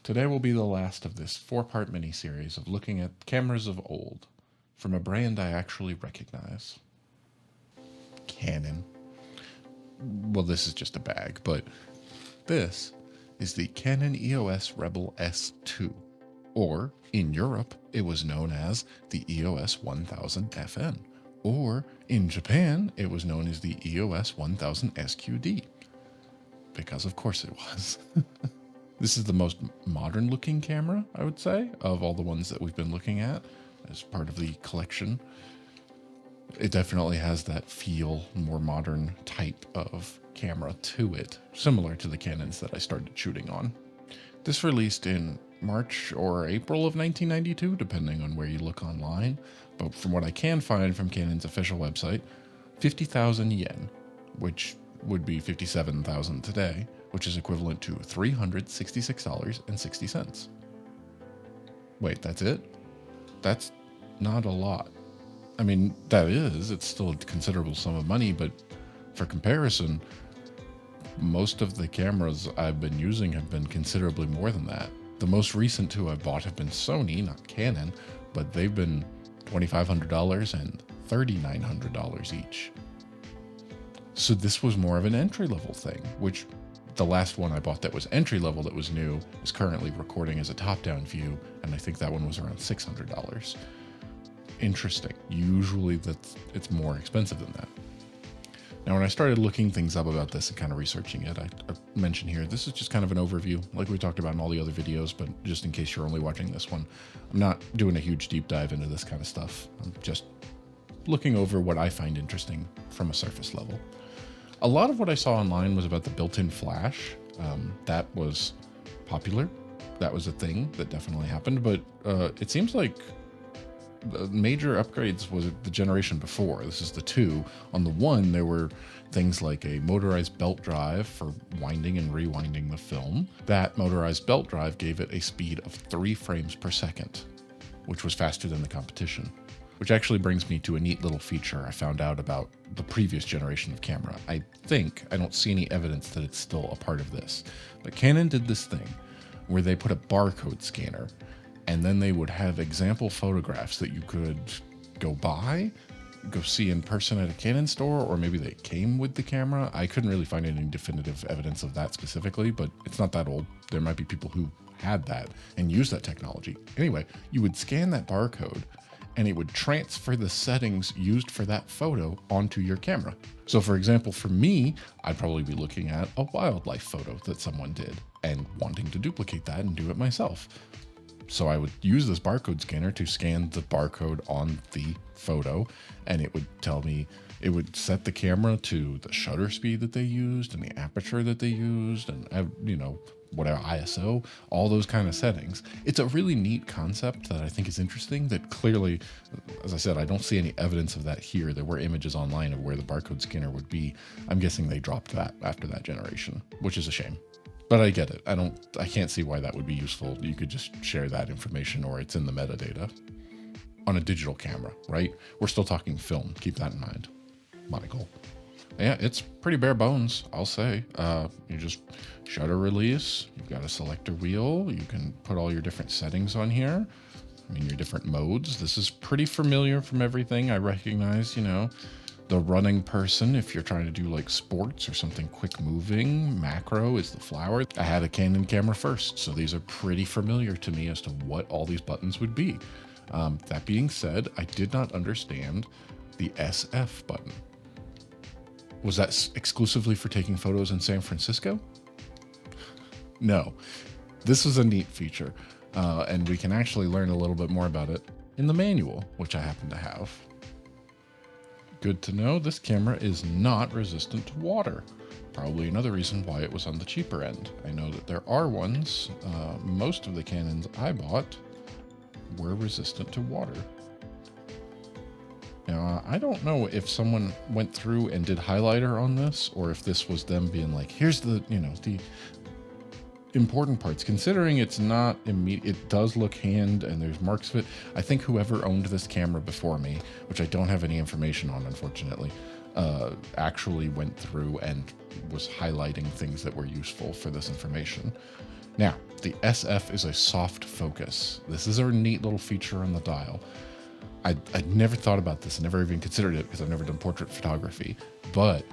Today will be the last of this 4-part mini-series of looking at cameras of old, from a brand I actually recognize. Canon. Well, this is just a bag, but this is the Canon EOS Rebel S2, or in Europe, it was known as the EOS 1000 FN, or in Japan, it was known as the EOS 1000 SQD, because of course it was. This is the most modern looking camera, I would say, of all the ones that we've been looking at as part of the collection. It definitely has that feel, more modern type of camera to it, similar to the Canons that I started shooting on. This released in March or April of 1992, depending on where you look online, but from what I can find from Canon's official website, 50,000 yen, which would be 57,000 today, which is equivalent to $366.60. Wait, that's it? That's not a lot. I mean, it's still a considerable sum of money, but for comparison, most of the cameras I've been using have been considerably more than that. The most recent two I've bought have been Sony, not Canon, but they've been $2,500 and $3,900 each. So this was more of an entry-level thing, which the last one I bought that was entry-level that was new is currently recording as a top-down view, and I think that one was around $600. Interesting. Usually it's more expensive than that. Now, when I started looking things up about this and kind of researching it, I mentioned here, this is just kind of an overview, like we talked about in all the other videos, but just in case you're only watching this one, I'm not doing a huge deep dive into this kind of stuff. I'm just looking over what I find interesting from a surface level. A lot of what I saw online was about the built-in flash. That was popular. That was a thing that definitely happened, but it seems like the major upgrades was the generation before. This is the 2. On the 1, there were things like a motorized belt drive for winding and rewinding the film. That motorized belt drive gave it a speed of 3 frames per second, which was faster than the competition. Which actually brings me to a neat little feature I found out about the previous generation of camera. I don't see any evidence that it's still a part of this, but Canon did this thing where they put a barcode scanner, and then they would have example photographs that you could go see in person at a Canon store, or maybe they came with the camera. I couldn't really find any definitive evidence of that specifically, but it's not that old. There might be people who had that and used that technology. Anyway, you would scan that barcode, and it would transfer the settings used for that photo onto your camera. So for example, for me, I'd probably be looking at a wildlife photo that someone did and wanting to duplicate that and do it myself. So I would use this barcode scanner to scan the barcode on the photo, and it would tell me, it would set the camera to the shutter speed that they used and the aperture that they used, and whatever ISO, all those kind of settings. It's a really neat concept that I think is interesting, that clearly, as I said, I don't see any evidence of that here. There were images online of where the barcode scanner would be. I'm guessing they dropped that after that generation, which is a shame. But I get it. I can't see why that would be useful. You could just share that information, or it's in the metadata on a digital camera, right? We're still talking film. Keep that in mind, Michael. Yeah, it's pretty bare bones, I'll say. You just shutter release, you've got a selector wheel, you can put all your different settings on here. I mean, your different modes. This is pretty familiar from everything. I recognize, the running person, if you're trying to do like sports or something quick moving. Macro is the flower. I had a Canon camera first, so these are pretty familiar to me as to what all these buttons would be. That being said, I did not understand the SF button. Was that exclusively for taking photos in San Francisco? No. This was a neat feature, and we can actually learn a little bit more about it in the manual, which I happen to have. Good to know, this camera is not resistant to water. Probably another reason why it was on the cheaper end. I know that there are ones, most of the Canons I bought were resistant to water. Now, I don't know if someone went through and did highlighter on this, or if this was them being like, here's the important parts, considering it's not immediate. It does look hand and there's marks of it. I think whoever owned this camera before me, which I don't have any information on, unfortunately, actually went through and was highlighting things that were useful for this information. Now, the SF is a soft focus. This is a neat little feature on the dial. I'd never thought about this. I never even considered it because I've never done portrait photography. But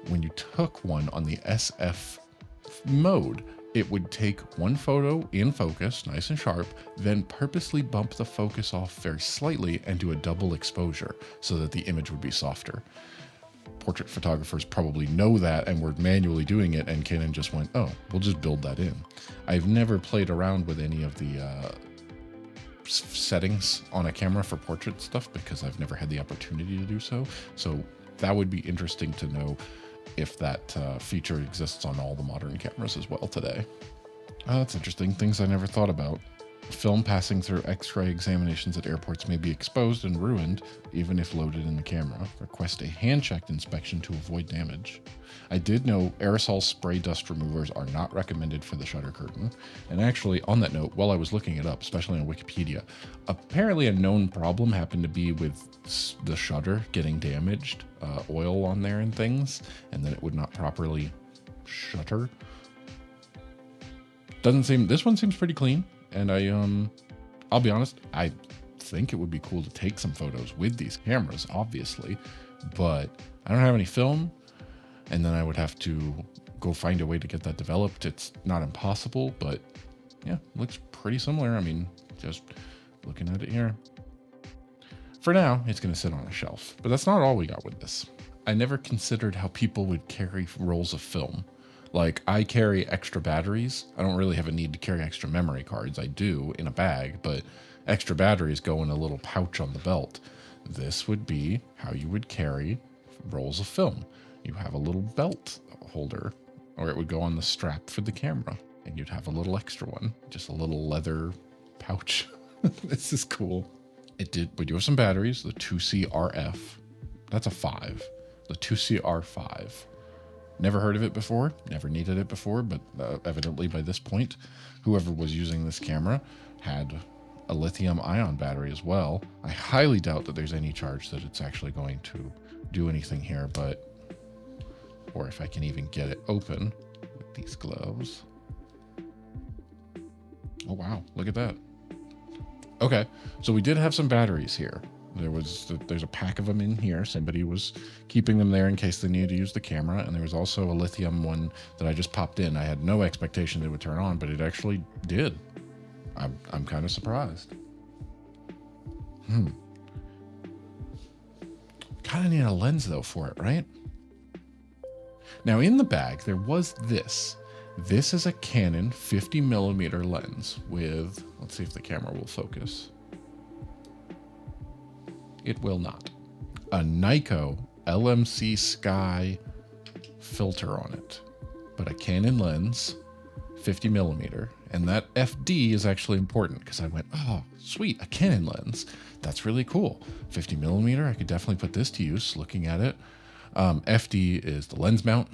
when you took one on the SF mode, it would take one photo in focus, nice and sharp, then purposely bump the focus off very slightly and do a double exposure so that the image would be softer. Portrait photographers probably know that and were manually doing it, and Canon just went, oh, we'll just build that in. I've never played around with any of the settings on a camera for portrait stuff because I've never had the opportunity to do so. So that would be interesting to know if that feature exists on all the modern cameras as well today. That's interesting. Things I never thought about. Film passing through X-ray examinations at airports may be exposed and ruined, even if loaded in the camera. Request a hand-checked inspection to avoid damage. I did know aerosol spray dust removers are not recommended for the shutter curtain. And actually, on that note, while I was looking it up, especially on Wikipedia, apparently a known problem happened to be with the shutter getting damaged, oil on there and things, and then it would not properly shutter. This one seems pretty clean. And I'll be honest, I think it would be cool to take some photos with these cameras, obviously, but I don't have any film, and then I would have to go find a way to get that developed. It's not impossible, but yeah, looks pretty similar. I mean, just looking at it here. For now, it's going to sit on a shelf, but that's not all we got with this. I never considered how people would carry rolls of film. Like, I carry extra batteries. I don't really have a need to carry extra memory cards. I do in a bag, but extra batteries go in a little pouch on the belt. This would be how you would carry rolls of film. You have a little belt holder, or it would go on the strap for the camera, and you'd have a little extra one, just a little leather pouch. This is cool. We do have some batteries, the 2CRF. That's a 5. The 2CR5. Never heard of it before, never needed it before, but evidently by this point, whoever was using this camera had a lithium-ion battery as well. I highly doubt that there's any charge that it's actually going to do anything here, or if I can even get it open with these gloves. Oh wow, look at that. Okay, so we did have some batteries here. There's a pack of them in here. Somebody was keeping them there in case they needed to use the camera. And there was also a lithium one that I just popped in. I had no expectation it would turn on, but it actually did. I'm kind of surprised. Kind of need a lens though for it, right? Now in the bag, there was this. This is a Canon 50mm lens with, let's see if the camera will focus. It will not. A Nikon LMC Sky filter on it, but a Canon lens, 50mm, and that FD is actually important because I went, oh, sweet, a Canon lens. That's really cool. 50mm, I could definitely put this to use looking at it. FD is the lens mount.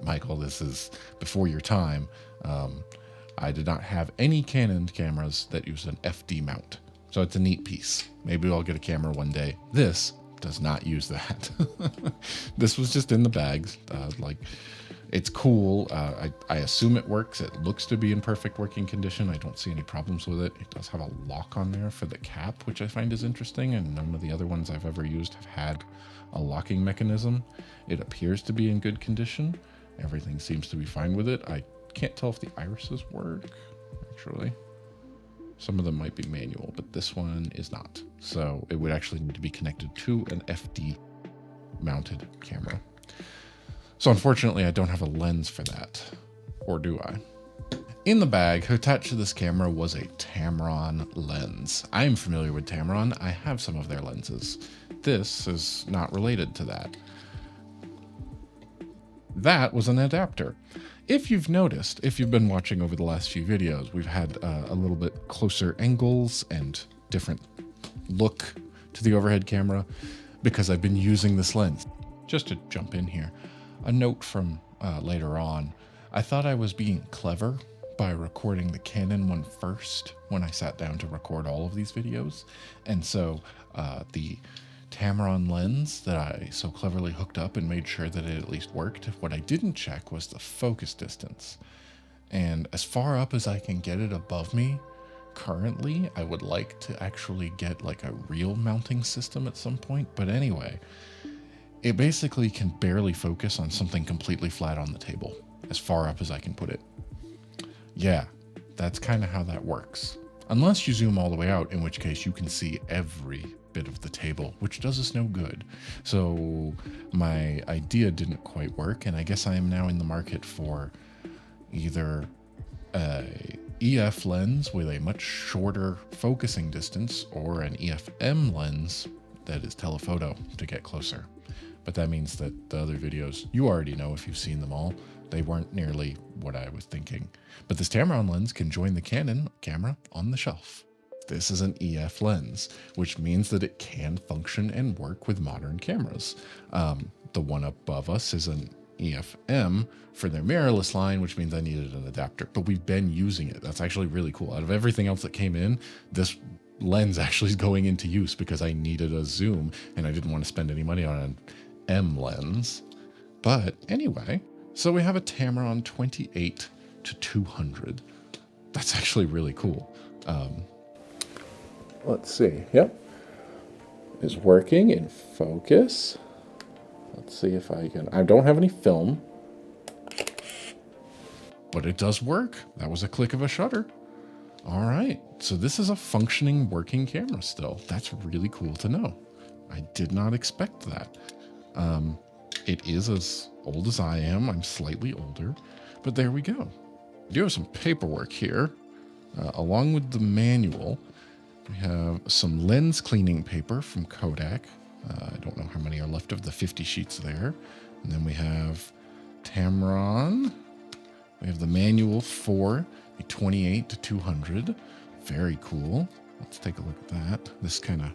Michael, this is before your time. I did not have any Canon cameras that use an FD mount. So it's a neat piece. Maybe I'll get a camera one day. This does not use that. This was just in the bags. It's cool. I assume it works. It looks to be in perfect working condition. I don't see any problems with it. It does have a lock on there for the cap, which I find is interesting, and none of the other ones I've ever used have had a locking mechanism. It appears to be in good condition. Everything seems to be fine with it. I can't tell if the irises work, actually. Some of them might be manual, but this one is not. So it would actually need to be connected to an FD mounted camera. So unfortunately, I don't have a lens for that. Or do I? In the bag, attached to this camera was a Tamron lens. I am familiar with Tamron. I have some of their lenses. This is not related to that. That was an adapter. If you've noticed, if you've been watching over the last few videos, we've had a little bit closer angles and different look to the overhead camera because I've been using this lens. Just to jump in here, a note from later on, I thought I was being clever by recording the Canon one first when I sat down to record all of these videos. And so the Tamron lens that I so cleverly hooked up and made sure that it at least worked. What I didn't check was the focus distance. And as far up as I can get it above me, currently, I would like to actually get like a real mounting system at some point. But anyway, it basically can barely focus on something completely flat on the table, as far up as I can put it. Yeah, that's kind of how that works. Unless you zoom all the way out, in which case you can see every bit of the table, which does us no good. So my idea didn't quite work, and I guess I am now in the market for either a EF lens with a much shorter focusing distance or an EFM lens that is telephoto to get closer. But that means that the other videos, you already know if you've seen them all, they weren't nearly what I was thinking. But this Tamron lens can join the Canon camera on the shelf. This is an EF lens, which means that it can function and work with modern cameras. The one above us is an EFM for their mirrorless line, which means I needed an adapter, but we've been using it. That's actually really cool. Out of everything else that came in, this lens actually is going into use because I needed a zoom and I didn't want to spend any money on an M lens. But anyway, so we have a Tamron 28 to 200. That's actually really cool. Let's see. Yep. Is working in focus. Let's see if I can. I don't have any film, but it does work. That was a click of a shutter. All right. So this is a functioning, working camera still. That's really cool to know. I did not expect that. It is as old as I am. I'm slightly older, but there we go. We do have some paperwork here. Along with the manual, we have some lens cleaning paper from Kodak. I don't know how many are left of the 50 sheets there. And then we have Tamron. We have the manual for a 28 to 200. Very cool. Let's take a look at that. This kind of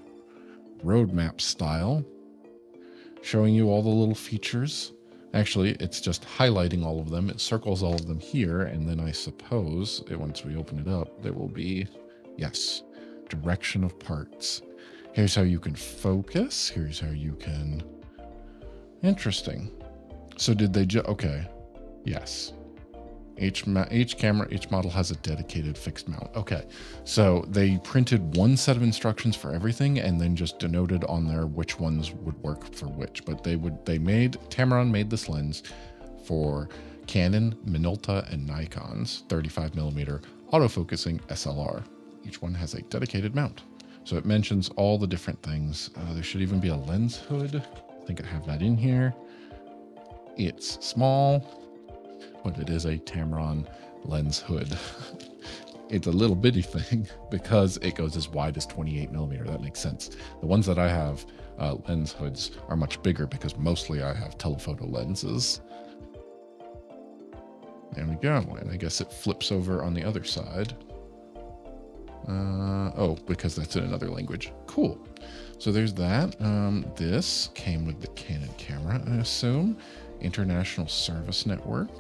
roadmap style, showing you all the little features. Actually, it's just highlighting all of them. It circles all of them here. And then I suppose once we open it up, there will be, yes, direction of parts. Here's how you can focus. Here's how you can... Interesting. So did they okay. Yes. Each camera, each model has a dedicated fixed mount. Okay. So they printed one set of instructions for everything and then just denoted on there which ones would work for which. But Tamron made this lens for Canon, Minolta, and Nikon's 35mm autofocusing SLR. Each one has a dedicated mount. So it mentions all the different things. There should even be a lens hood. I think I have that in here. It's small, but it is a Tamron lens hood. It's a little bitty thing because it goes as wide as 28mm. That makes sense. The ones that I have, lens hoods, are much bigger because mostly I have telephoto lenses. There we go. And I guess it flips over on the other side. Oh, because that's in another language. Cool. So there's that. This came with the Canon camera, I assume. International Service Network.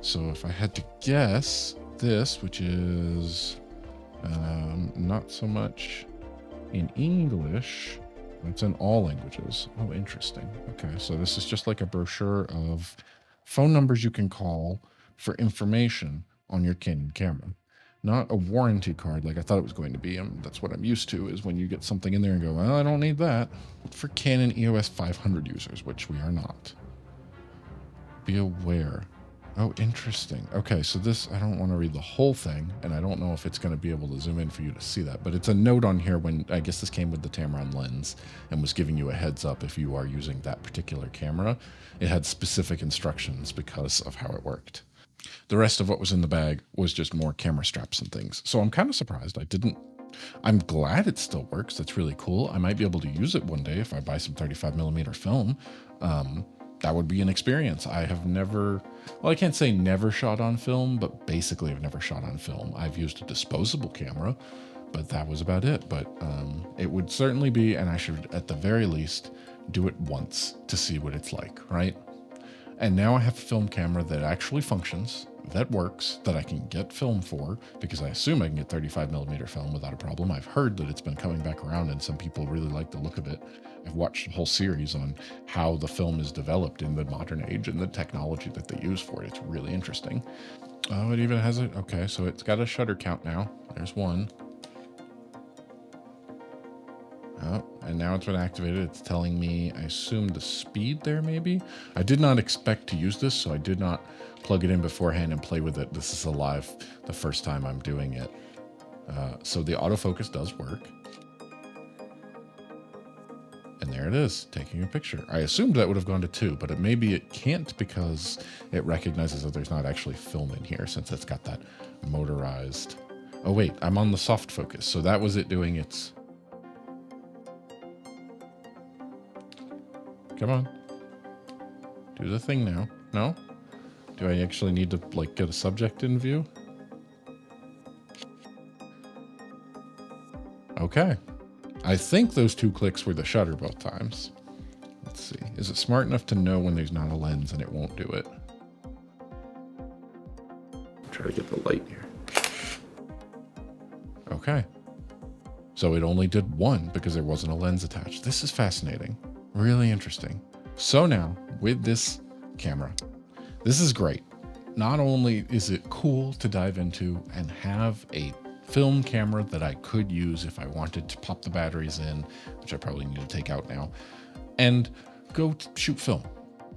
So if I had to guess, this, which is not so much in English, it's in all languages. Oh, interesting. Okay, so this is just like a brochure of phone numbers you can call for information on your Canon camera. Not a warranty card like I thought it was going to be. That's what I'm used to, is when you get something in there and go, well, I don't need that. For Canon EOS 500 users, which we are not. Be aware. Oh, interesting. Okay, so this, I don't want to read the whole thing, and I don't know if it's going to be able to zoom in for you to see that, but it's a note on here when, I guess this came with the Tamron lens and was giving you a heads up if you are using that particular camera. It had specific instructions because of how it worked. The rest of what was in the bag was just more camera straps and things. So I'm kind of surprised. I'm glad it still works. That's really cool. I might be able to use it one day if I buy some 35mm film. That would be an experience. I have never, well, I can't say never shot on film, but basically I've never shot on film. I've used a disposable camera, but that was about it. But it would certainly be, and I should at the very least do it once to see what it's like, right? And now I have a film camera that actually functions, that works, that I can get film for, because I assume I can get 35mm film without a problem. I've heard that it's been coming back around and some people really like the look of it. I've watched a whole series on how the film is developed in the modern age and the technology that they use for it. It's really interesting. Oh, it even has it. Okay, so it's got a shutter count now. There's one. Oh, and now it's been activated. It's telling me, I assume, the speed there, maybe? I did not expect to use this, so I did not plug it in beforehand and play with it. This is the first time I'm doing it. So the autofocus does work. And there it is, taking a picture. I assumed that would have gone to 2, but maybe it can't because it recognizes that there's not actually film in here since it's got that motorized. Oh wait, I'm on the soft focus. So that was it doing its... Come on. Do the thing now. No? Do I actually need to like get a subject in view? Okay. I think those 2 clicks were the shutter both times. Let's see. Is it smart enough to know when there's not a lens and it won't do it? Try to get the light here. Okay. So it only did 1 because there wasn't a lens attached. This is fascinating. Really interesting. So now with this camera, this is great. Not only is it cool to dive into and have a film camera that I could use if I wanted to pop the batteries in, which I probably need to take out now, and go shoot film.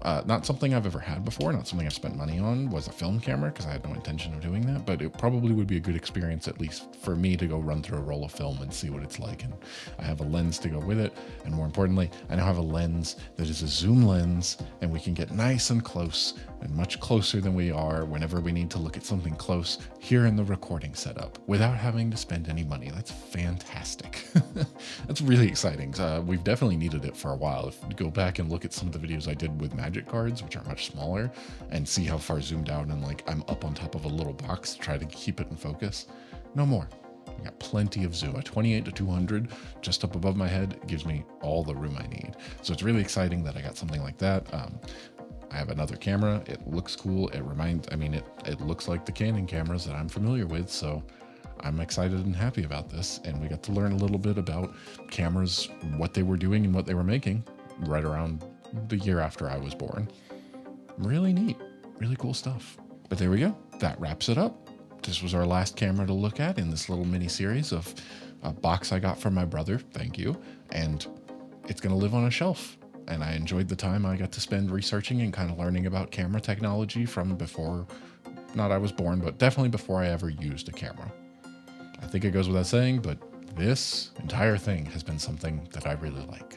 Not something I've ever had before, not something I've spent money on, was a film camera because I had no intention of doing that, but it probably would be a good experience, at least for me, to go run through a roll of film and see what it's like. And I have a lens to go with it, and more importantly, I now have a lens that is a zoom lens, and we can get nice and close, and much closer than we are whenever we need to look at something close here in the recording setup without having to spend any money. That's fantastic. That's really exciting. We've definitely needed it for a while. If you go back and look at some of the videos I did with Magic cards, which are much smaller, and see how far zoomed out and like I'm up on top of a little box to try to keep it in focus. No more. I got plenty of zoom. A 28 to 200 just up above my head gives me all the room I need. So it's really exciting that I got something like that. I have another camera. It looks cool. It looks like the Canon cameras that I'm familiar with. So I'm excited and happy about this. And we got to learn a little bit about cameras, what they were doing and what they were making right around the year after I was born. Really neat, really cool stuff. But there we go. That wraps it up. This was our last camera to look at in this little mini series of a box I got from my brother. Thank you. And it's going to live on a shelf. And I enjoyed the time I got to spend researching and kind of learning about camera technology from before, not I was born, but definitely before I ever used a camera. I think it goes without saying, but this entire thing has been something that I really like.